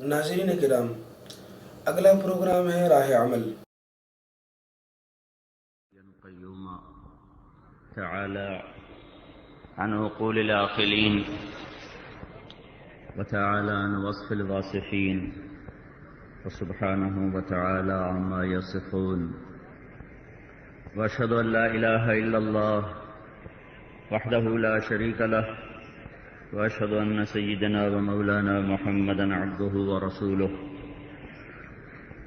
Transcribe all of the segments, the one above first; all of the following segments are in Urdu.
ناظرین کرام، اگلا پروگرام ہے راہ عمل۔ القيوم تعالى عن عقول العاقلين وتعالى عن وصف الواصفين وسبحانه وتعالى عما يصفون، وأشهد أن لا إله إلا الله وحده لا شريك له، وأشهد أن سيدنا ومولانا محمدا عبده ورسوله.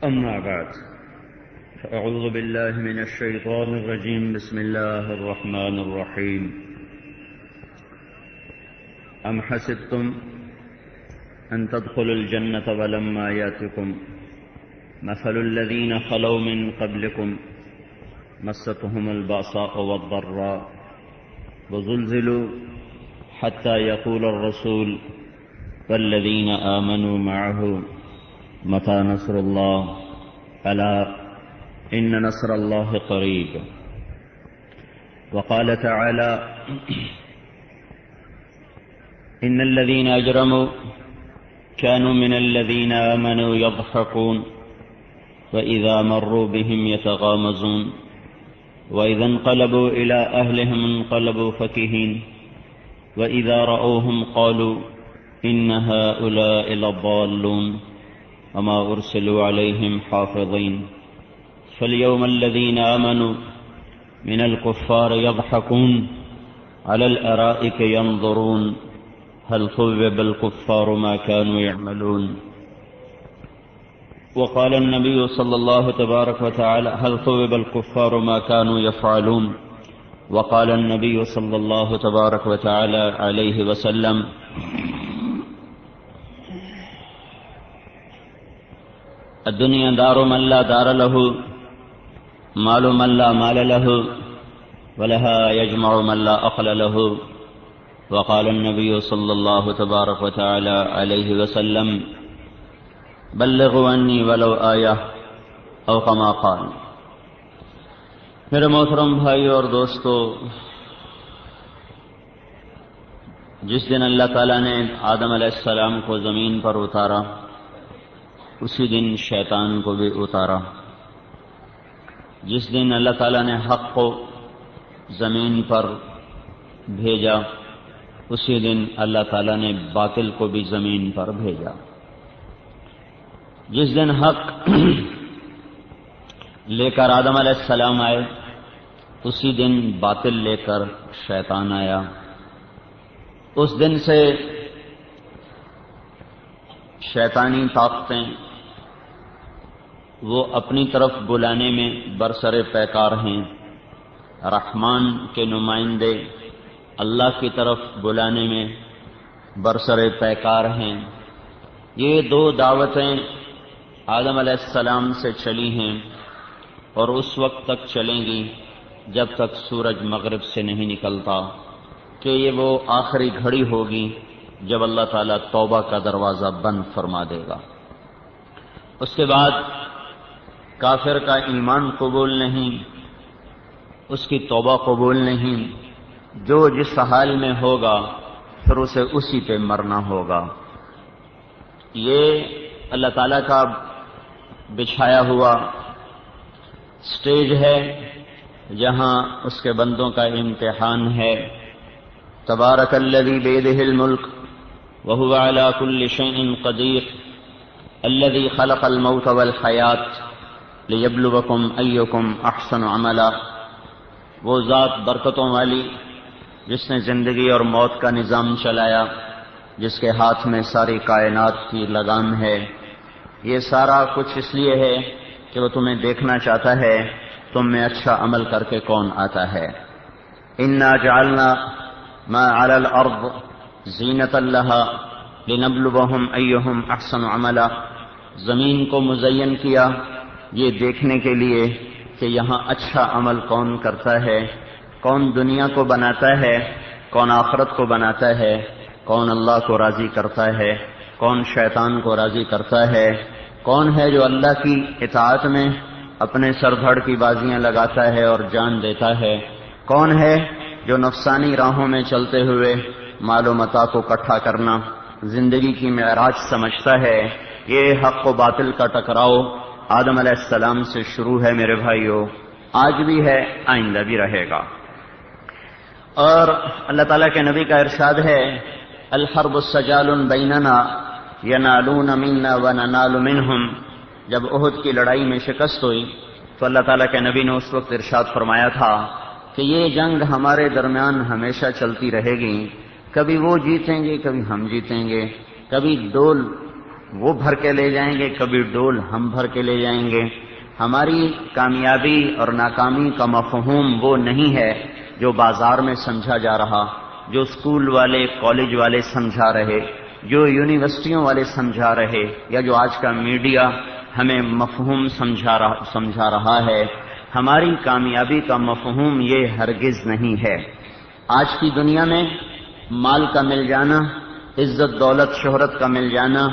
أما بعد، أعوذ بالله من الشيطان الرجيم. بسم الله الرحمن الرحيم. أم حسبتم أن تدخلوا الجنة ولما يأتكم مثل الذين خلوا من قبلكم مستهم البأساء والضراء وزلزلوا حتى يقول الرسول والذين آمنوا معه متى نصر الله ألا إن نصر الله قريب. وقال تعالى إن الذين أجرموا كانوا من الذين آمنوا يضحكون وإذا مروا بهم يتغامزون وإذا انقلبوا إلى أهلهم انقلبوا فكهين وإذا رأوهم قالوا إن هؤلاء لضالون وما أرسلوا عليهم حافظين. فاليوم الذين آمنوا من الكفار يضحكون على الأرائك ينظرون هل ثوب الكفار ما كانوا يعملون. وقال النبي صلى الله تبارك وتعالى هل ثوب الكفار ما كانوا يفعلون. وقال النبي صلى الله تبارك وتعالى عليه وسلم الدنيا دار من لا دار له مال من لا مال له ولها يجمع من لا أخل له. وقال النبي صلى الله تبارك وتعالى عليه وسلم بلغوا عني ولو آية أو كما قال. میرے محترم بھائی اور دوستو، جس دن اللہ تعالیٰ نے آدم علیہ السلام کو زمین پر اتارا اسی دن شیطان کو بھی اتارا. جس دن اللہ تعالیٰ نے حق کو زمین پر بھیجا اسی دن اللہ تعالیٰ نے باطل کو بھی زمین پر بھیجا. جس دن حق لے کر آدم علیہ السلام آئے اسی دن باطل لے کر شیطان آیا. اس دن سے شیطانی طاقتیں وہ اپنی طرف بلانے میں برسر پیکار ہیں. رحمان کے نمائندے اللہ کی طرف بلانے میں برسر پیکار ہیں. یہ دو دعوتیں آدم علیہ السلام سے چلی ہیں اور اس وقت تک چلیں گی جب تک سورج مغرب سے نہیں نکلتا، کہ یہ وہ آخری گھڑی ہوگی جب اللہ تعالیٰ توبہ کا دروازہ بند فرما دے گا. اس کے بعد کافر کا ایمان قبول نہیں، اس کی توبہ قبول نہیں. جو جس حال میں ہوگا پھر اسے اسی پہ مرنا ہوگا. یہ اللہ تعالیٰ کا بچھایا ہوا سٹیج ہے جہاں اس کے بندوں کا امتحان ہے. تبارک الذی بیدہ الملک وہو علی کل شیء قدیر الذی خلق الموت والحیات لیبلوکم ایکم احسن عملا. وہ ذات برکتوں والی جس نے زندگی اور موت کا نظام چلایا، جس کے ہاتھ میں ساری کائنات کی لگام ہے. یہ سارا کچھ اس لیے ہے کہ وہ تمہیں دیکھنا چاہتا ہے تم میں اچھا عمل کر کے کون آتا ہے. انا جعلنا ما علی الارض زینۃ لها لنبلوہم ایہم احسن عملا. زمین کو مزین کیا یہ دیکھنے کے لیے کہ یہاں اچھا عمل کون کرتا ہے، کون دنیا کو بناتا ہے، کون آخرت کو بناتا ہے، کون اللہ کو راضی کرتا ہے، کون شیطان کو راضی کرتا ہے، کون ہے جو اللہ کی اطاعت میں اپنے سر دھڑ کی بازیاں لگاتا ہے اور جان دیتا ہے، کون ہے جو نفسانی راہوں میں چلتے ہوئے مال و متاع کو اکٹھا کرنا زندگی کی معراج سمجھتا ہے، یہ حق و باطل کا ٹکراؤ آدم علیہ السلام سے شروع ہے میرے بھائیوں، آج بھی ہے، آئندہ بھی رہے گا۔ اور اللہ تعالیٰ کے نبی کا ارشاد ہے الحرب سجال بیننا ینالون منا وننال منہم۔ جب احد کی لڑائی میں شکست ہوئی تو اللہ تعالیٰ کے نبی نے اس وقت ارشاد فرمایا تھا کہ یہ جنگ ہمارے درمیان ہمیشہ چلتی رہے گی، کبھی وہ جیتیں گے کبھی ہم جیتیں گے، کبھی ڈول وہ بھر کے لے جائیں گے کبھی ڈول ہم بھر کے لے جائیں گے۔ ہماری کامیابی اور ناکامی کا مفہوم وہ نہیں ہے جو بازار میں سمجھا جا رہا، جو اسکول والے کالج والے سمجھا رہے، جو یونیورسٹیوں والے سمجھا رہے، یا جو آج کا میڈیا ہمیں مفہوم سمجھا رہا ہے۔ ہماری کامیابی کا مفہوم یہ ہرگز نہیں ہے۔ آج کی دنیا میں مال کا مل جانا، عزت دولت شہرت کا مل جانا،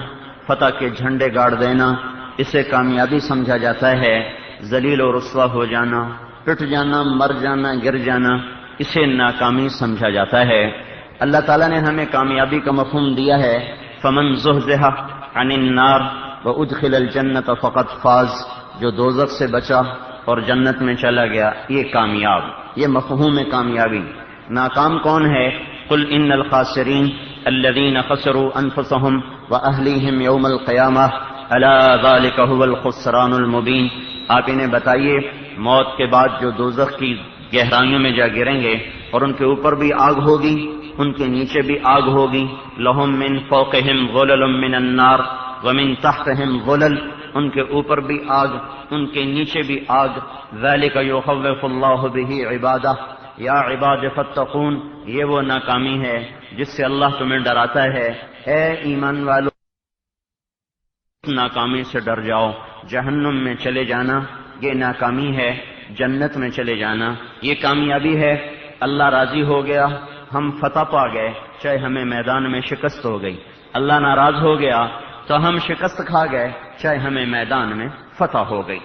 فتح کے جھنڈے گاڑ دینا، اسے کامیابی سمجھا جاتا ہے۔ ذلیل و رسوا ہو جانا، پٹ جانا، مر جانا، گر جانا، اسے ناکامی سمجھا جاتا ہے۔ اللہ تعالیٰ نے ہمیں کامیابی کا مفہوم دیا ہے فمن زحزح عن النار وادخل الجنۃ فقد فاز، جو دوزخ سے بچا اور جنت میں چلا گیا یہ کامیاب، یہ مفہوم کامیابی۔ ناکام کون ہے؟ قل ان الخاسرین الذین خسروا انفسهم واہلیہم یوم القیامہ الا ذلک هو الخسران المبین۔ آپ انہیں بتائیے موت کے بعد جو دوزخ کی گہرائیوں میں جا گریں گے اور ان کے اوپر بھی آگ ہوگی، ان کے نیچے بھی آگ ہوگی، لہم من فوقہم غلل من النار ومن تحتہم غلل، ان کے اوپر بھی آگ ان کے نیچے بھی آگ۔ ذالک یخوف اللہ بہ عبادہ یا عباد فاتقون، یہ وہ ناکامی ہے جس سے اللہ تمہیں ڈراتا ہے، اے ایمان والو ناکامی سے ڈر جاؤ۔ جہنم میں چلے جانا یہ ناکامی ہے، جنت میں چلے جانا یہ کامیابی ہے۔ اللہ راضی ہو گیا، ہم فتح پا گئے چاہے ہمیں میدان میں شکست ہو گئی، اللہ ناراض ہو گیا تو ہم شکست کھا گئے چاہے ہمیں میدان میں فتح ہو گئی۔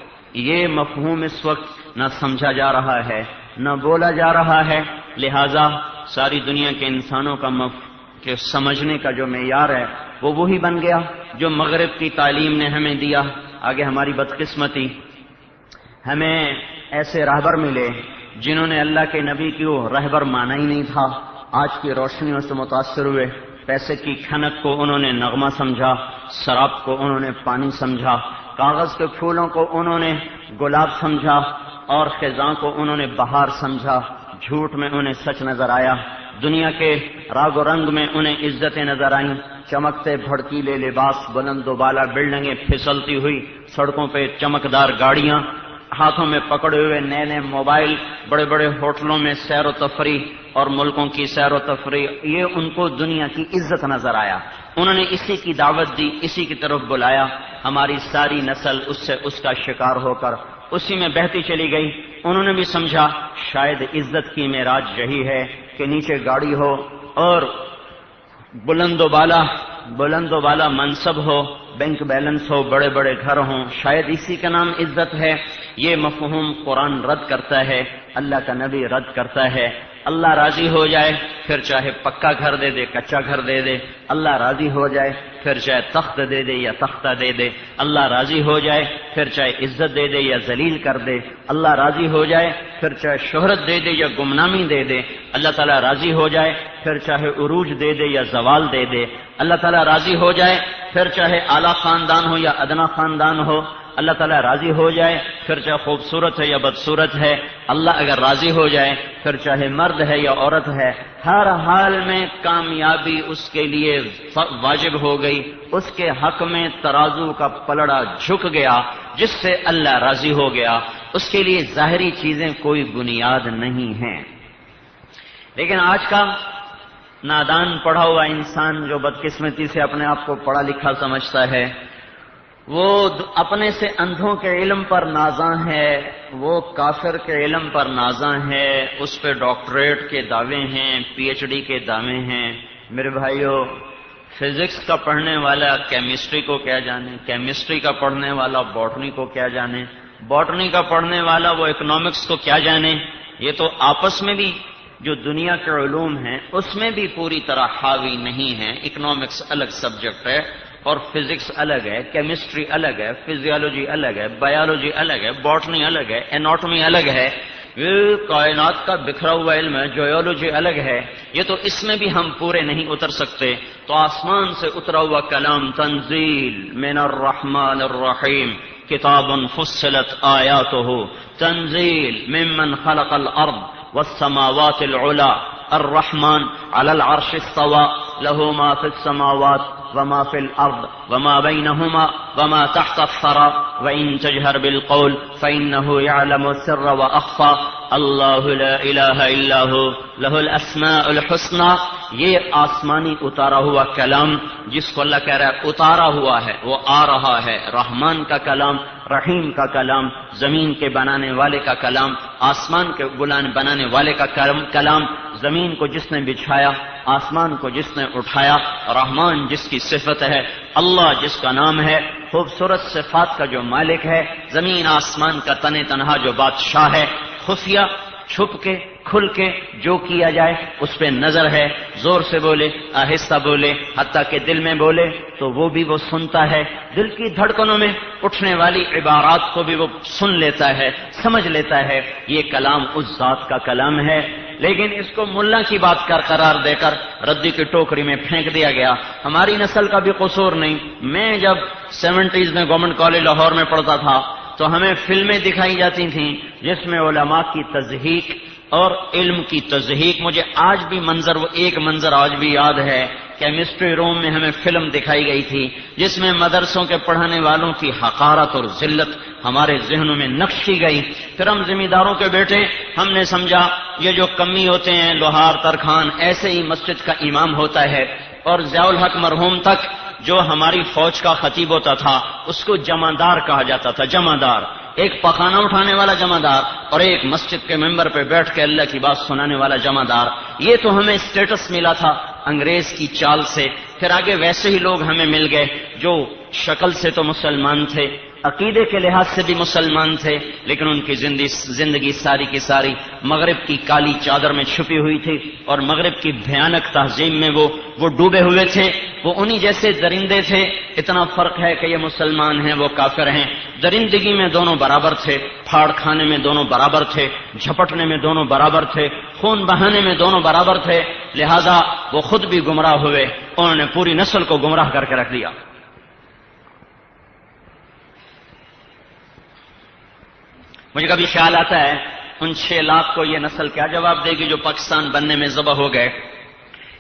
یہ مفہوم اس وقت نہ سمجھا جا رہا ہے نہ بولا جا رہا ہے، لہذا ساری دنیا کے انسانوں کا کہ سمجھنے کا جو معیار ہے وہ وہی بن گیا جو مغرب کی تعلیم نے ہمیں دیا۔ آگے ہماری بدقسمتی، ہمیں ایسے راہبر ملے جنہوں نے اللہ کے نبی کی وہ رہبر مانا ہی نہیں تھا، آج کی روشنیوں سے متاثر ہوئے، پیسے کی کھنک کو انہوں نے نغمہ سمجھا، شراب کو انہوں نے پانی سمجھا، کاغذ کے پھولوں کو انہوں نے گلاب سمجھا اور خزاں کو انہوں نے بہار سمجھا، جھوٹ میں انہیں سچ نظر آیا، دنیا کے راگ و رنگ میں انہیں عزتیں نظر آئیں، چمکتے بھڑکیلے لباس، بلند و بالا بلڈنگیں، پھسلتی ہوئی سڑکوں پہ چمکدار گاڑیاں، ہاتھوں میں پکڑے ہوئے نئے نئے موبائل، بڑے بڑے ہوٹلوں میں سیر و تفریح اور ملکوں کی سیر و تفریح، یہ ان کو دنیا کی عزت نظر آیا، انہوں نے اسی کی دعوت دی، اسی کی طرف بلایا، ہماری ساری نسل اس کا شکار ہو کر اسی میں بہتی چلی گئی۔ انہوں نے بھی سمجھا شاید عزت کی معراج یہی ہے کہ نیچے گاڑی ہو اور بلند و بالا منصب ہو، بینک بیلنس ہو، بڑے بڑے گھر ہوں، شاید اسی کا نام عزت ہے۔ یہ مفہوم قرآن رد کرتا ہے، اللہ کا نبی رد کرتا ہے۔ اللہ راضی ہو جائے پھر چاہے پکا گھر دے دے کچا گھر دے دے، اللہ راضی ہو جائے پھر چاہے تخت دے دے یا تختہ دے دے، اللہ راضی ہو جائے پھر چاہے عزت دے دے یا ذلیل کر دے، اللہ راضی ہو جائے پھر چاہے شہرت دے دے یا گمنامی دے دے، اللہ تعالیٰ راضی ہو جائے پھر چاہے عروج دے دے یا زوال دے دے، اللہ تعالیٰ راضی ہو جائے پھر چاہے اعلیٰ خاندان ہو یا ادنا خاندان ہو، اللہ تعالیٰ راضی ہو جائے پھر چاہے خوبصورت ہے یا بدصورت ہے، اللہ اگر راضی ہو جائے پھر چاہے مرد ہے یا عورت ہے، ہر حال میں کامیابی اس کے لیے واجب ہو گئی، اس کے حق میں ترازو کا پلڑا جھک گیا، جس سے اللہ راضی ہو گیا، اس کے لیے ظاہری چیزیں کوئی بنیاد نہیں ہیں۔ لیکن آج کا نادان پڑھا ہوا انسان جو بدقسمتی سے اپنے آپ کو پڑھا لکھا سمجھتا ہے، وہ اپنے سے اندھوں کے علم پر نازاں ہے، وہ کافر کے علم پر نازاں ہے، اس پہ ڈاکٹریٹ کے دعوے ہیں، پی ایچ ڈی کے دعوے ہیں۔ میرے بھائیو، فزکس کا پڑھنے والا کیمسٹری کو کیا جانے، کیمسٹری کا پڑھنے والا باٹنی کو کیا جانے، باٹنی کا پڑھنے والا وہ اکنامکس کو کیا جانے، یہ تو آپس میں بھی جو دنیا کے علوم ہیں اس میں بھی پوری طرح حاوی نہیں ہیں۔ اکنامکس الگ سبجیکٹ ہے اور فزکس الگ ہے، کیمسٹری الگ ہے، فزیالوجی الگ ہے، بایولوجی الگ ہے، باٹنی الگ ہے، ایناٹمی الگ ہے، یہ کائنات کا بکھرا ہوا علم ہے، جیولوجی الگ ہے، یہ تو اس میں بھی ہم پورے نہیں اتر سکتے۔ تو آسمان سے اترا ہوا کلام تنزیل من الرحمن الرحیم، کتاب فصلت آیاتہ، تنزیل ممن خلق الارض والسماوات العلا، الرحمن على العرش استوى، له ما في السماوات وما في الأرض وما بينهما وما تحت الثرى وإن تجهر بالقول فإنه يعلم السر وأخفى، الله لا إله إلا هو له الأسماء الحسنى۔ یہ آسمانی اتارا ہوا کلام جس کو اللہ کہہ رہا ہے اتارا ہوا ہے، وہ آ رہا ہے، رحمان کا کلام، رحیم کا کلام، زمین کے بنانے والے کا کلام، آسمان کے بنانے والے کا کلام، زمین کو جس نے بچھایا، آسمان کو جس نے اٹھایا، رحمان جس کی صفت ہے، اللہ جس کا نام ہے، خوبصورت صفات کا جو مالک ہے، زمین آسمان کا تن تنہا جو بادشاہ ہے، خفیہ چھپ کے کھل کے جو کیا جائے اس پہ نظر ہے، زور سے بولے آہستہ بولے حتیٰ کہ دل میں بولے تو وہ بھی وہ سنتا ہے، دل کی دھڑکنوں میں اٹھنے والی عبارات کو بھی وہ سن لیتا ہے، سمجھ لیتا ہے، یہ کلام اس ذات کا کلام ہے۔ لیکن اس کو ملا کی بات قرار دے کر ردی کی ٹوکری میں پھینک دیا گیا۔ ہماری نسل کا بھی قصور نہیں۔ میں جب 70s میں گورنمنٹ کالج لاہور میں پڑھتا تھا تو ہمیں فلمیں دکھائی جاتی تھیں جس میں علماء کی تضحیک اور علم کی تضحیک، مجھے آج بھی ایک منظر آج بھی یاد ہے، کیمسٹری روم میں ہمیں فلم دکھائی گئی تھی جس میں مدرسوں کے پڑھانے والوں کی حقارت اور ذلت ہمارے ذہنوں میں نقش کی گئی۔ پھر ہم ذمہ داروں کے بیٹے، ہم نے سمجھا یہ جو کمی ہوتے ہیں لوہار ترخان ایسے ہی مسجد کا امام ہوتا ہے، اور ضیاء الحق مرحوم تک جو ہماری فوج کا خطیب ہوتا تھا اس کو جمعدار کہا جاتا تھا، جمعدار، ایک پخانہ اٹھانے والا جمعدار اور ایک مسجد کے ممبر پہ بیٹھ کے اللہ کی بات سنانے والا جمعدار۔ یہ تو ہمیں اسٹیٹس ملا تھا انگریز کی چال سے۔ پھر آگے ویسے ہی لوگ ہمیں مل گئے جو شکل سے تو مسلمان تھے، عقیدے کے لحاظ سے بھی مسلمان تھے، لیکن ان کی زندگی ساری کی ساری مغرب کی کالی چادر میں چھپی ہوئی تھی، اور مغرب کی بھیانک تہذیب میں وہ ڈوبے ہوئے تھے۔ وہ انہی جیسے درندے تھے، اتنا فرق ہے کہ یہ مسلمان ہیں وہ کافر ہیں۔ درندگی میں دونوں برابر تھے، پھاڑ کھانے میں دونوں برابر تھے، جھپٹنے میں دونوں برابر تھے، خون بہانے میں دونوں برابر تھے، لہذا وہ خود بھی گمراہ ہوئے، انہوں نے پوری نسل کو گمراہ کر کے رکھ دیا۔ مجھے کبھی خیال آتا ہے ان 6 لاکھ کو یہ نسل کیا جواب دے گی جو پاکستان بننے میں ذبح ہو گئے۔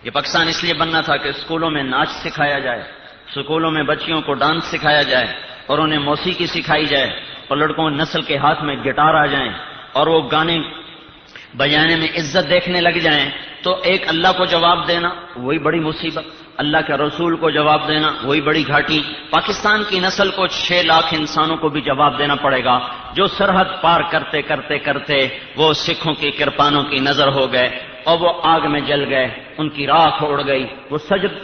یہ پاکستان اس لیے بننا تھا کہ اسکولوں میں ناچ سکھایا جائے، اسکولوں میں بچیوں کو ڈانس سکھایا جائے اور انہیں موسیقی سکھائی جائے، اور لڑکوں نسل کے ہاتھ میں گٹار آ جائیں اور وہ گانے بجانے میں عزت دیکھنے لگ جائیں۔ تو ایک اللہ کو جواب دینا وہی بڑی مصیبت، اللہ کے رسول کو جواب دینا وہی بڑی گھاٹی۔ پاکستان کی نسل کو 6 لاکھ انسانوں کو بھی جواب دینا پڑے گا جو سرحد پار کرتے کرتے کرتے وہ سکھوں کی کرپانوں کی نظر ہو گئے اور وہ آگ میں جل گئے، ان کی راکھ اڑ گئی، وہ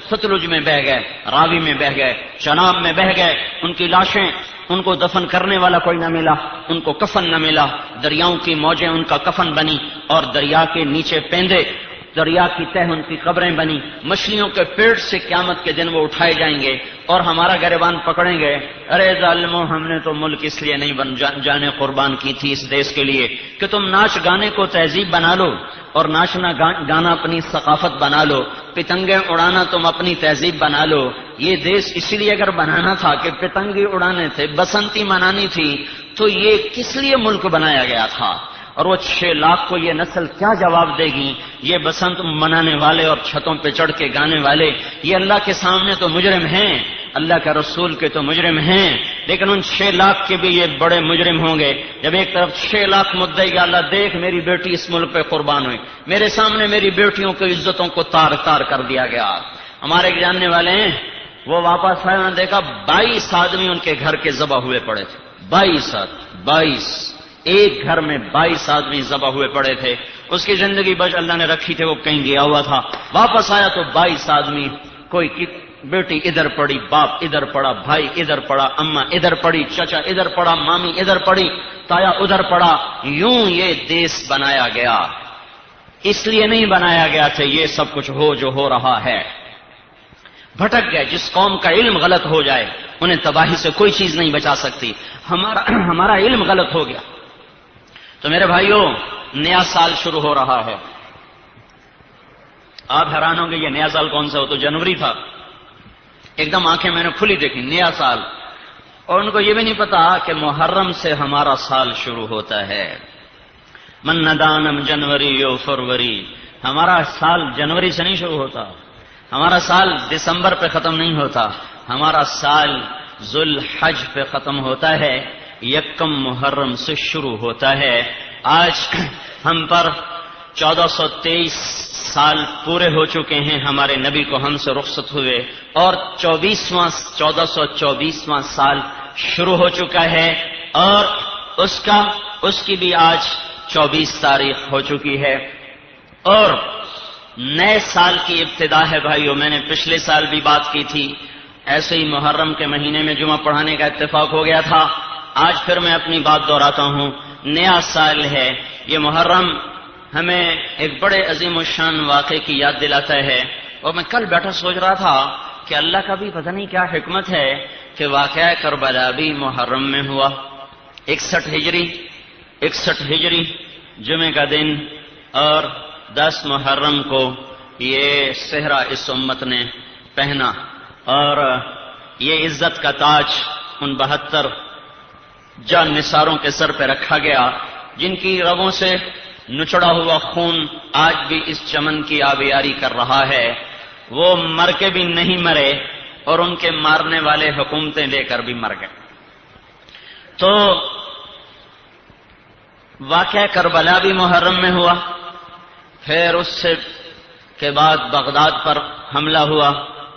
ستلج میں بہہ گئے، راوی میں بہہ گئے، چناب میں بہہ گئے، ان کی لاشیں، ان کو دفن کرنے والا کوئی نہ ملا، ان کو کفن نہ ملا، دریاؤں کی موجیں ان کا کفن بنی اور دریا کے نیچے پیندے، دریا کی تہ ان کی قبریں بنی، مچھلیوں کے پیٹ سے قیامت کے دن وہ اٹھائے جائیں گے اور ہمارا گریبان پکڑیں گے، ارے ظالموں ہم نے تو ملک اس لیے نہیں جانے قربان کی تھی اس دیش کے لیے کہ تم ناچ گانے کو تہذیب بنا لو اور ناچنا گانا اپنی ثقافت بنا لو، پتنگیں اڑانا تم اپنی تہذیب بنا لو۔ یہ دیش اس لیے اگر بنانا تھا کہ پتنگی اڑانے تھے، بسنتی منانی تھی، تو یہ کس لیے ملک بنایا گیا تھا؟ اور وہ 6 لاکھ کو یہ نسل کیا جواب دے گی؟ یہ بسنت منانے والے اور چھتوں پہ چڑھ کے گانے والے یہ اللہ کے سامنے تو مجرم ہیں، اللہ کے رسول کے تو مجرم ہیں، لیکن ان 6 لاکھ کے بھی یہ بڑے مجرم ہوں گے جب ایک طرف 6 لاکھ مدعی کہ اللہ دیکھ میری بیٹی اس ملک پہ قربان ہوئی، میرے سامنے میری بیٹیوں کی عزتوں کو تار تار کر دیا گیا۔ ہمارے ایک جاننے والے ہیں، وہ واپس آئے، انہوں نے دیکھا 22 آدمی ان کے گھر کے ذبح ہوئے پڑے تھے، 22 ایک گھر میں 22 آدمی ذبح ہوئے پڑے تھے۔ اس کی زندگی بچ اللہ نے رکھی تھی، وہ کہیں گیا ہوا تھا، واپس آیا تو 22 آدمی، کوئی بیٹی ادھر پڑی، باپ ادھر پڑا، بھائی ادھر پڑا، اماں ادھر پڑی، چچا ادھر پڑا، مامی ادھر پڑی، تایا ادھر پڑا۔ یوں یہ دیش بنایا گیا، اس لیے نہیں بنایا گیا کہ یہ سب کچھ ہو جو ہو رہا ہے۔ بھٹک گئے. جس قوم کا علم غلط ہو جائے انہیں تباہی سے کوئی چیز نہیں بچا سکتی. ہمارا علم غلط ہو گیا. تو میرے بھائیوں، نیا سال شروع ہو رہا ہے. آپ حیران ہوں گے یہ نیا سال کون سا ہو؟ تو جنوری تھا. ایک دم آنکھیں میں نے کھلی دیکھی، نیا سال. اور ان کو یہ بھی نہیں پتا کہ محرم سے ہمارا سال شروع ہوتا ہے. من ندانم جنوری یو فروری. ہمارا سال جنوری سے نہیں شروع ہوتا، ہمارا سال دسمبر پہ ختم نہیں ہوتا، ہمارا سال ذوالحج پہ ختم ہوتا ہے، یکم محرم سے شروع ہوتا ہے. آج ہم پر 1423 سال پورے ہو چکے ہیں ہمارے نبی کو ہم سے رخصت ہوئے، اور 1424واں سال شروع ہو چکا ہے، اور اس کی بھی آج 24 تاریخ ہو چکی ہے. اور نئے سال کی ابتدا ہے بھائیوں. میں نے پچھلے سال بھی بات کی تھی، ایسے ہی محرم کے مہینے میں جمعہ پڑھانے کا اتفاق ہو گیا تھا. آج پھر میں اپنی بات دہراتا ہوں. نیا سال ہے یہ محرم، ہمیں ایک بڑے عظیم الشان واقعے کی یاد دلاتا ہے. اور میں کل بیٹھا سوچ رہا تھا کہ اللہ کا بھی پتہ نہیں کیا حکمت ہے کہ واقعہ کربلا بھی محرم میں ہوا. 61 ہجری جمعے کا دن، اور 10 محرم کو یہ صحرا اس امت نے پہنا، اور یہ عزت کا تاج ان 72 جان نثاروں کے سر پہ رکھا گیا جن کی رگوں سے نچڑا ہوا خون آج بھی اس چمن کی آبیاری کر رہا ہے. وہ مر کے بھی نہیں مرے اور ان کے مارنے والے حکومتیں لے کر بھی مر گئے. تو واقعہ کربلا بھی محرم میں ہوا. پھر اس سے کے بعد بغداد پر حملہ ہوا،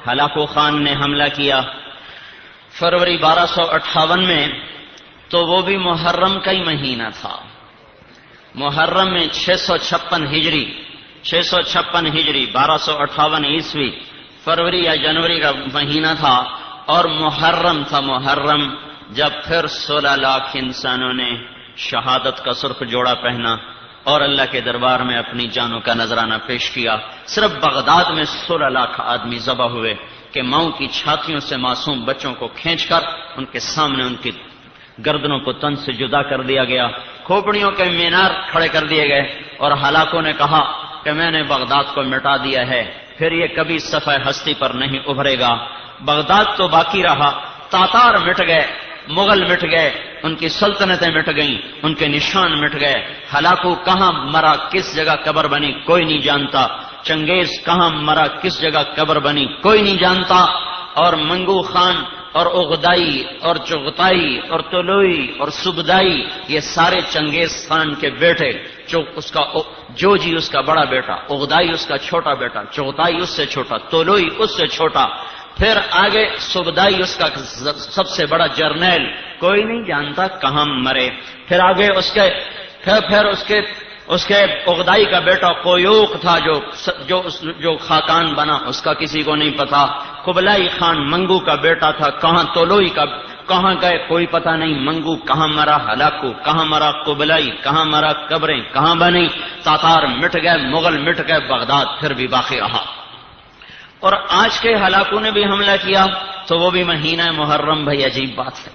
ہلاکو خان نے حملہ کیا فروری 1258 میں. تو وہ بھی محرم کا ہی مہینہ تھا. محرم میں 656 ہجری 1258 عیسوی فروری یا جنوری کا مہینہ تھا، اور محرم تھا. محرم جب پھر 16 لاکھ انسانوں نے شہادت کا سرخ جوڑا پہنا اور اللہ کے دربار میں اپنی جانوں کا نذرانہ پیش کیا. صرف بغداد میں 16 لاکھ آدمی ذبح ہوئے کہ ماؤں کی چھاتیوں سے معصوم بچوں کو کھینچ کر ان کے سامنے ان کی گردنوں کو تن سے جدا کر دیا گیا، کھوپڑیوں کے مینار کھڑے کر دیے گئے، اور ہلاکوں نے کہا کہ میں نے بغداد کو مٹا دیا ہے، پھر یہ کبھی صفحہ ہستی پر نہیں ابھرے گا. بغداد تو باقی رہا، تاتار مٹ گئے، مغل مٹ گئے، ان کی سلطنتیں مٹ گئیں، ان کے نشان مٹ گئے. ہلاکو کہاں مرا، کس جگہ قبر بنی، کوئی نہیں جانتا. چنگیز کہاں مرا، کس جگہ قبر بنی، کوئی نہیں جانتا. اور منگو خان اور اغدائی اور چغتائی اور طلوئی اور سبدائی، یہ سارے چنگیز خان کے بیٹے. جوجی اس کا بڑا بیٹا، اغدائی اس کا چھوٹا بیٹا، چغتائی اس سے چھوٹا، طلوئی اس سے چھوٹا، پھر آگے سبدائی اس کا سب سے بڑا جرنیل، کوئی نہیں جانتا کہاں مرے. پھر آگے اس کے اغدائی کا بیٹا قیوق تھا جو خاقان بنا، اس کا کسی کو نہیں پتا. قبلائی خان منگو کا بیٹا تھا، کہاں طلوئی کا کہاں گئے کوئی پتہ نہیں. منگو کہاں مرا، ہلاکو کہاں مرا، قبلائی کہاں مرا، قبریں کہاں بنی. تاتار مٹ گئے، مغل مٹ گئے، بغداد پھر بھی باقی رہا. اور آج کے ہلاکوں نے بھی حملہ کیا. تو وہ بھی مہینہ محرم. بھائی عجیب بات ہے،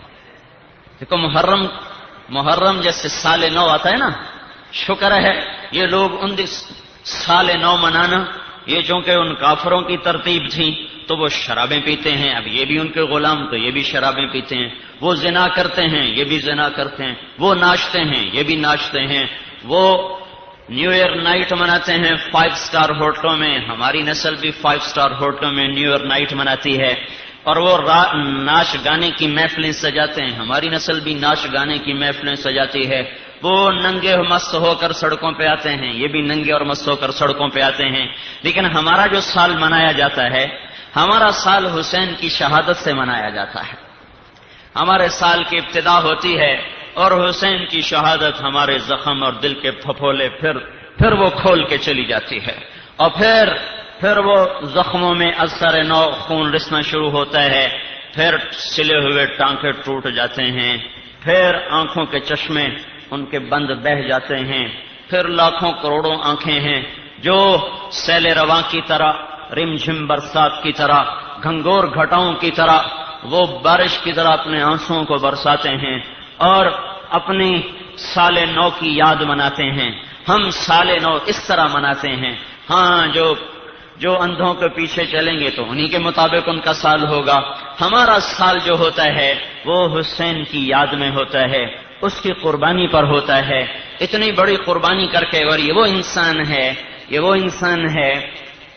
دیکھو محرم جیسے سال نو آتا ہے نا، شکر ہے یہ لوگ ان سال نو منانا، یہ چونکہ ان کافروں کی ترتیب تھی تو وہ شرابیں پیتے ہیں. اب یہ بھی ان کے غلام، تو یہ بھی شرابیں پیتے ہیں. وہ زنا کرتے ہیں، یہ بھی زنا کرتے ہیں. وہ ناچتے ہیں، یہ بھی ناچتے ہیں. وہ نیو ایئر نائٹ مناتے ہیں 5 سٹار ہوٹلوں میں. ہماری نسل بھی 5 سٹار ہوٹلوں میں نیو ایئر نائٹ مناتی ہے. اور وہ ناچ گانے کی محفلیں سجاتے ہیں. ہماری نسل بھی ناچ گانے کی محفلیں سجاتی ہے. وہ ننگے مست ہو کر سڑکوں پہ آتے ہیں، یہ بھی ننگے اور مست ہو کر سڑکوں پہ آتے ہیں. لیکن ہمارا جو سال منایا جاتا ہے، ہمارا سال حسین کی شہادت سے منایا جاتا ہے. ہمارے سال کی ابتدا ہوتی ہے اور حسین کی شہادت ہمارے زخم اور دل کے پھپھولے پھر وہ کھول کے چلی جاتی ہے. اور پھر وہ زخموں میں اثر نو خون رسنا شروع ہوتا ہے. پھر سلے ہوئے ٹانکے ٹوٹ جاتے ہیں. پھر آنکھوں کے چشمے ان کے بند بہہ جاتے ہیں. پھر لاکھوں کروڑوں آنکھیں ہیں جو سیل رواں کی طرح، رم جھم برسات کی طرح گھنگور گھٹاؤں کی طرح، وہ بارش کی طرح اپنے آنسوؤں کو برساتے ہیں اور اپنی سال نو کی یاد مناتے ہیں۔ ہم سال نو اس طرح مناتے ہیں، ہاں جو اندھوں کے پیچھے چلیں گے تو انہی کے مطابق ان کا سال ہوگا۔ ہمارا سال جو ہوتا ہے وہ حسین کی یاد میں ہوتا ہے، اس کی قربانی پر ہوتا ہے۔ اتنی بڑی قربانی کر کے، اور یہ وہ انسان ہے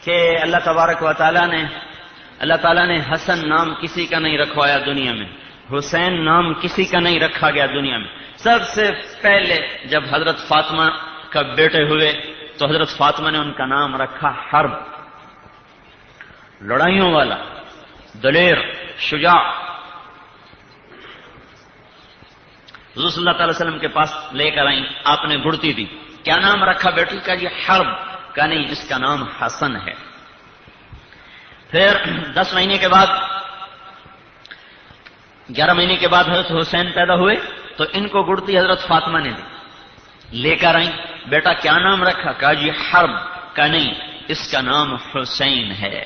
کہ اللہ تبارک و تعالیٰ نے حسن نام کسی کا نہیں رکھوایا دنیا میں، حسین نام کسی کا نہیں رکھا گیا دنیا میں۔ سب سے پہلے جب حضرت فاطمہ کا بیٹے ہوئے تو حضرت فاطمہ نے ان کا نام رکھا حرب، لڑائیوں والا، دلیر، شجاع۔ حضور صلی اللہ علیہ وسلم کے پاس لے کر آئیں، آپ نے گڑتی دی، کیا نام رکھا بیٹی کا؟ یہ حرب کا نہیں، جس کا نام حسن ہے۔ پھر 10 مہینے کے بعد، 11 مہینے کے بعد حضرت حسین پیدا ہوئے تو ان کو گڑتی حضرت فاطمہ نے دی، لے کر آئیں، بیٹا کیا نام رکھا؟ کہا جی حرب کا نہیں، اس کا نام حسین ہے۔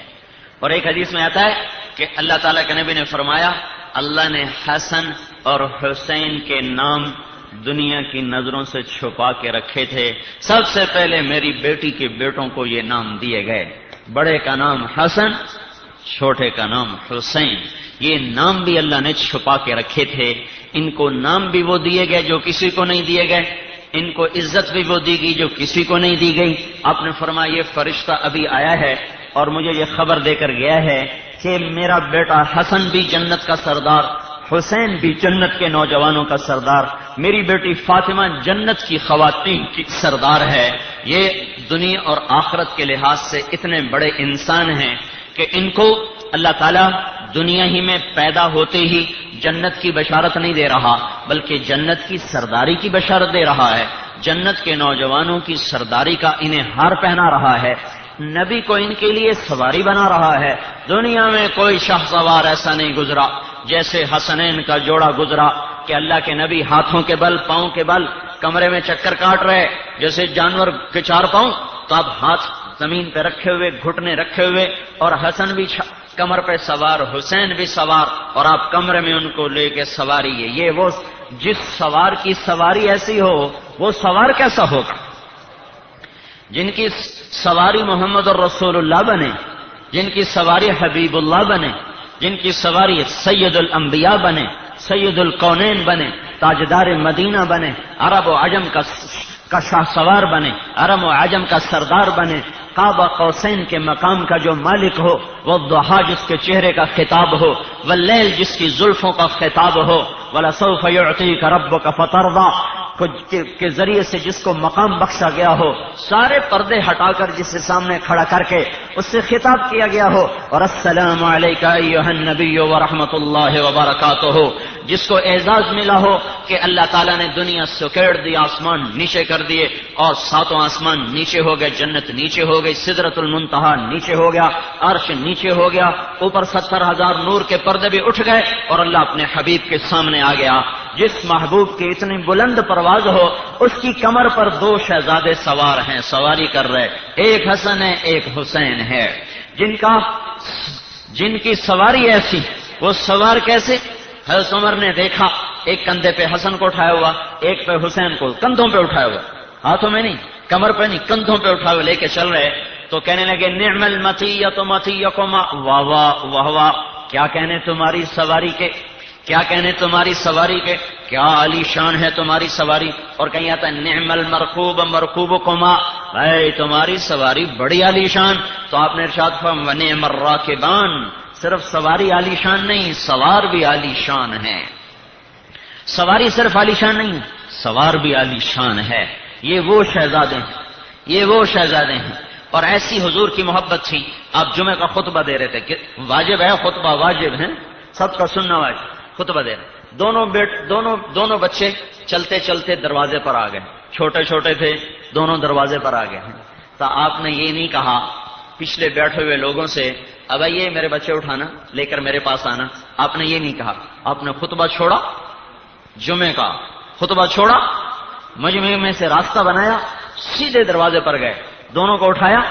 اور ایک حدیث میں آتا ہے کہ اللہ تعالیٰ کے نبی نے فرمایا، اللہ نے حسن اور حسین کے نام دنیا کی نظروں سے چھپا کے رکھے تھے، سب سے پہلے میری بیٹی کے بیٹوں کو یہ نام دیے گئے، بڑے کا نام حسن، چھوٹے کا نام حسین۔ یہ نام بھی اللہ نے چھپا کے رکھے تھے، ان کو نام بھی وہ دیے گئے جو کسی کو نہیں دیے گئے، ان کو عزت بھی وہ دی گئی جو کسی کو نہیں دی گئی۔ آپ نے فرمایا یہ فرشتہ ابھی آیا ہے اور مجھے یہ خبر دے کر گیا ہے کہ میرا بیٹا حسن بھی جنت کا سردار، حسین بھی جنت کے نوجوانوں کا سردار، میری بیٹی فاطمہ جنت کی خواتین کی سردار ہے۔ یہ دنیا اور آخرت کے لحاظ سے اتنے بڑے انسان ہیں کہ ان کو اللہ تعالیٰ دنیا ہی میں پیدا ہوتے ہی جنت کی بشارت نہیں دے رہا، بلکہ جنت کی سرداری کی بشارت دے رہا ہے، جنت کے نوجوانوں کی سرداری کا انہیں ہار پہنا رہا ہے، نبی کو ان کے لیے سواری بنا رہا ہے۔ دنیا میں کوئی شاہ سوار ایسا نہیں گزرا جیسے حسنین کا جوڑا گزرا کہ اللہ کے نبی ہاتھوں کے بل، پاؤں کے بل کمرے میں چکر کاٹ رہے جیسے جانور کے 4 پاؤں، تو آپ ہاتھ زمین پہ رکھے ہوئے، گھٹنے رکھے ہوئے، اور حسن بھی کمر پہ سوار، حسین بھی سوار، اور آپ کمرے میں ان کو لے کے سواری ہے۔ یہ وہ جس سوار کی سواری ایسی ہو، وہ سوار کیسا ہوگا؟ جن کی سواری محمد الرسول اللہ بنے، جن کی سواری حبیب اللہ بنے، جن کی سواری سید الانبیاء بنے، سید الکونین بنے، تاجدار مدینہ بنے، عرب و عجم کا شاہ سوار بنے، عرب و عجم کا سردار بنے، قاب قوسین کے مقام کا جو مالک ہو، والضحیٰ جس کے چہرے کا خطاب ہو، واللیل جس کی زلفوں کا خطاب ہو، وَلَسَوْفَ يُعْطِيكَ رَبُّكَ فَتَرْضَىٰ کے ذریعے سے جس کو مقام بخشا گیا ہو، سارے پردے ہٹا کر جسے سامنے کھڑا کر کے اس سے خطاب کیا گیا ہو، اور السلام علیک ایھا النبی ورحمۃ اللہ وبرکاتہ، جس کو اعزاز ملا ہو کہ اللہ تعالیٰ نے دنیا سکیڑ دی، آسمان نیچے کر دیے، اور 7 آسمان نیچے ہو گئے، جنت نیچے ہو گئی، سدرۃ المنتہا نیچے ہو گیا، عرش نیچے ہو گیا، اوپر 70,000 نور کے پردے بھی اٹھ گئے، اور اللہ اپنے حبیب کے سامنے آ گیا۔ جس محبوب کی اتنی بلند پرواز ہو، اس کی کمر پر 2 شہزادے سوار ہیں، سواری کر رہے، ایک حسن ہے، ایک حسین ہے، جن کی سواری ایسی، وہ سوار کیسے؟ حضرت عمر نے دیکھا ایک کندھے پہ حسن کو اٹھایا ہوا، ایک پہ حسین کو، کندھوں پہ اٹھایا ہوا، ہاتھوں میں نہیں، کمر پہ نہیں، کندھوں پہ اٹھایا ہوا لے کے چل رہے، تو کہنے لگے نعم المطیۃ مطیکما، واہ واہ واہ واہ، کیا کہنے تمہاری سواری کے، کیا کہنے تمہاری سواری کے، کیا عالی شان ہے تمہاری سواری۔ اور کہیں آتا ہے نعم المرکوب مرکوبکما، اے تمہاری سواری بڑی عالی شان۔ تو آپ نے ارشاد فرمایا ونعم الراکبان، صرف سواری عالی شان نہیں، سوار بھی عالی شان ہے، سواری صرف عالی شان نہیں، سوار بھی عالی شان ہے۔ یہ وہ شہزادے ہیں، یہ وہ شہزادے ہیں، اور ایسی حضور کی محبت تھی۔ آپ جمعہ کا خطبہ دے رہے تھے کہ واجب ہے، خطبہ واجب ہے، سب کا سننا واجب، خطبہ دے رہے، دونوں بچے چلتے چلتے دروازے پر آ گئے، چھوٹے چھوٹے تھے، دونوں دروازے پر آ گئے ہیں۔ تو آپ نے یہ نہیں کہا پچھلے بیٹھے ہوئے لوگوں سے اب یہ میرے بچے اٹھانا، لے کر میرے پاس آنا، آپ نے یہ نہیں کہا، آپ نے خطبہ چھوڑا، جمعے کا خطبہ چھوڑا، مجمع میں سے راستہ بنایا، سیدھے دروازے پر گئے، دونوں کو اٹھایا،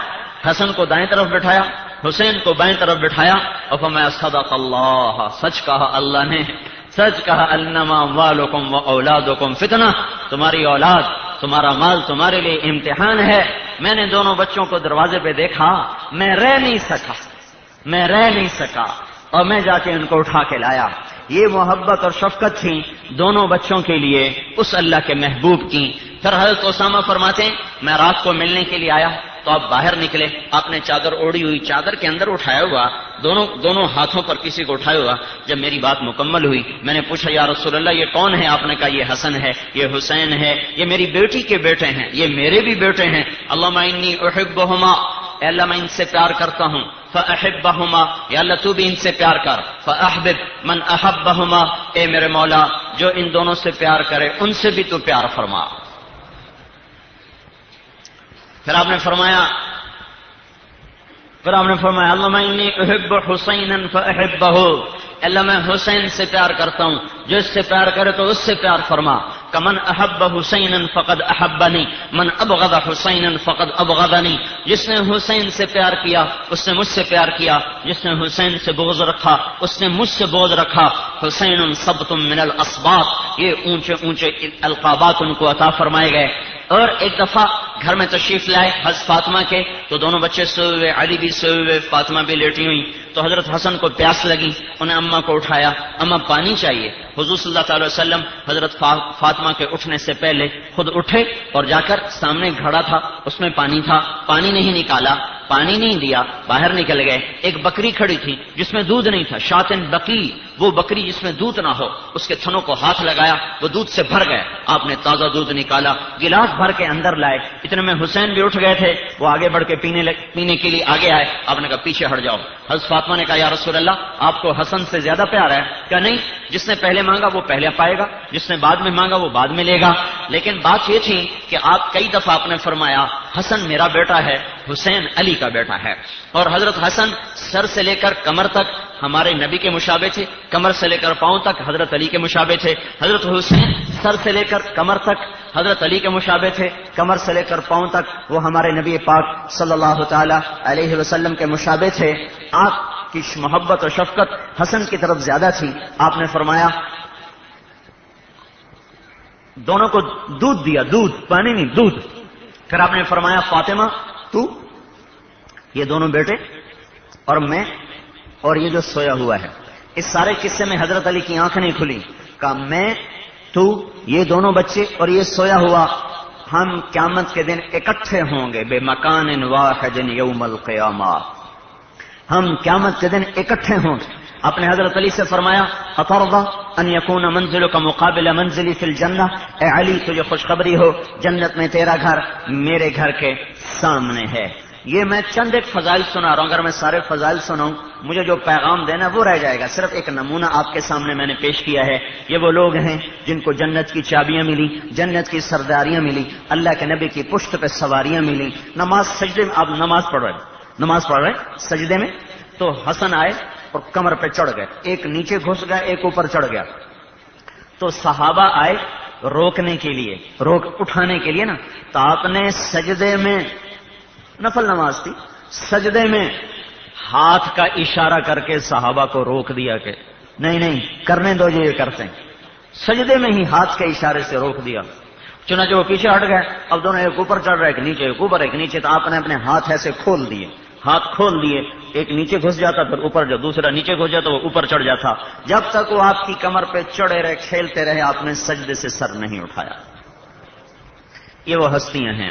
حسن کو دائیں طرف بٹھایا، حسین کو بائیں طرف بٹھایا اور فرمایا صدق اللہ، سچ کہا اللہ نے، سچ کہا انما اموالکم و اولادکم فتنہ، تمہاری اولاد تمہارا مال تمہارے لیے امتحان ہے۔ میں نے دونوں بچوں کو دروازے پہ دیکھا، میں رہ نہیں سکا اور میں جا کے ان کو اٹھا کے لایا۔ یہ محبت اور شفقت تھی دونوں بچوں کے لیے اس اللہ کے محبوب کی۔ پھر حضرت اسامہ فرماتے ہیں میں رات کو ملنے کے لیے آیا تو آپ باہر نکلے، آپ نے چادر اوڑھی ہوئی، چادر کے اندر اٹھایا ہوا، دونوں ہاتھوں پر کسی کو اٹھایا ہوا۔ جب میری بات مکمل ہوئی میں نے پوچھا یا رسول اللہ یہ کون ہے؟ آپ نے کہا یہ حسن ہے، یہ حسین ہے، یہ میری بیٹی کے بیٹے ہیں، یہ میرے بھی بیٹے ہیں۔ اللہم انی احبہما، اے اللہ میں ان سے پیار کرتا ہوں، فاحبہما، یا اللہ تو بھی ان سے پیار کر، فاحبب من احبہما، اے میرے مولا جو ان دونوں سے پیار کرے ان سے بھی تو پیار فرما۔ پھر آپ نے فرمایا اللہم انی احب حسینا فاحبہ، اللہ میں حسین سے پیار کرتا ہوں، جو اس سے پیار کرے تو اس سے پیار فرما۔ کمن احب حسینا فقد احبنی من ابغض حسینا فقد ابغضنی، جس نے حسین سے پیار کیا اس نے مجھ سے پیار کیا، جس نے حسین سے بغض رکھا اس نے مجھ سے بغض رکھا۔ حسین سبط من الاسباط، یہ اونچے اونچے القابات ان کو عطا فرمائے گئے۔ اور ایک دفعہ گھر میں تشریف لائے حضرت فاطمہ کے، تو دونوں بچے سوئے ہوئے، علی بھی سوئے ہوئے، فاطمہ بھی لیٹی ہوئی۔ تو حضرت حسن کو پیاس لگی، انہیں اماں کو اٹھایا، اماں پانی چاہیے۔ حضور صلی اللہ تعالی وسلم حضرت فاطمہ کے اٹھنے سے پہلے خود اٹھے اور جا کر سامنے گھڑا تھا اس میں پانی تھا، پانی نہیں نکالا، پانی نہیں دیا، باہر نکل گئے۔ ایک بکری کھڑی تھی جس میں دودھ نہیں تھا، شاتن بقی، وہ بکری جس میں دودھ نہ ہو، اس کے تھنوں کو ہاتھ لگایا، وہ دودھ سے بھر گئے۔ آپ نے تازہ دودھ نکالا، گلاس بھر کے اندر لائے۔ اتنے میں حسین بھی اٹھ گئے تھے، وہ آگے بڑھ کے پینے کے لیے آگے آئے۔ آپ نے کہا پیچھے ہٹ جاؤ۔ حضرت فاطمہ نے کہا یا رسول اللہ آپ کو حسن سے زیادہ پیار ہے؟ کہا نہیں، جس نے پہلے مانگا وہ پہلے پائے گا، جس نے بعد میں مانگا وہ بعد میں لے گا۔ لیکن بات یہ تھی کہ آپ کئی دفعہ آپ نے فرمایا حسن میرا بیٹا ہے، حسین علی کا بیٹا ہے۔ اور حضرت حسن سر سے لے کر کمر تک ہمارے نبی کے مشابہ تھے، کمر سے لے کر پاؤں تک حضرت علی کے مشابہ تھے۔ حضرت حسین سر سے لے کر کمر تک حضرت علی کے مشابہ تھے، کمر سے لے کر پاؤں تک وہ ہمارے نبی پاک صلی اللہ تعالی علیہ وسلم کے مشابہ تھے۔ آپ کی محبت اور شفقت حسن کی طرف زیادہ تھی۔ آپ نے فرمایا دونوں کو دودھ دیا، دودھ، پانی نہیں، دودھ۔ پھر آپ نے فرمایا فاطمہ تو، یہ دونوں بیٹے اور میں اور یہ جو سویا ہوا ہے۔ اس سارے قصے میں حضرت علی کی آنکھ نہیں کھلی، کہا میں، تو، یہ دونوں بچے اور یہ سویا ہوا، ہم قیامت کے دن اکٹھے ہوں گے بے مکان واحد یوم القیامہ، ہم قیامت کے دن اکٹھے ہوں گے۔ اپنے حضرت علی سے فرمایا اترضى ان يكون منزلك مقابل منزلي في الجنہ، اے علی تجھے خوشخبری ہو جنت میں تیرا گھر میرے گھر کے سامنے ہے۔ یہ میں چند ایک فضائل سنا رہا ہوں، اگر میں سارے فضائل سناؤں مجھے جو پیغام دینا وہ رہ جائے گا۔ صرف ایک نمونہ آپ کے سامنے میں نے پیش کیا ہے۔ یہ وہ لوگ ہیں جن کو جنت کی چابیاں ملی، جنت کی سرداریاں ملی، اللہ کے نبی کی پشت پہ سواریاں ملی۔ نماز سجدے میں، آپ نماز پڑھ رہے سجدے میں، تو حسن آئے اور کمر پہ چڑھ گئے، ایک نیچے گھس گیا ایک اوپر چڑھ گیا۔ تو صحابہ آئے روکنے کے لیے، اٹھانے کے لیے نا، تو آپ نے سجدے میں، نفل نماز تھی، سجدے میں ہاتھ کا اشارہ کر کے صحابہ کو روک دیا کہ نہیں کرنے دو جو یہ کرتے ہیں۔ سجدے میں ہی ہاتھ کے اشارے سے روک دیا، چنانچہ وہ پیچھے ہٹ گئے۔ اب دونوں ایک اوپر چڑھ رہے، ایک نیچے، ایک اوپر ایک نیچے، تو آپ نے اپنے ہاتھ ایسے کھول دیے، ہاتھ کھول دیے، ایک نیچے گھس جاتا پھر اوپر جو دوسرا نیچے گھس جاتا وہ اوپر چڑھ جاتا، جب تک وہ آپ کی کمر پہ چڑھے رہے، کھیلتے رہے، آپ نے سجدے سے سر نہیں اٹھایا۔ یہ وہ ہستیاں ہیں۔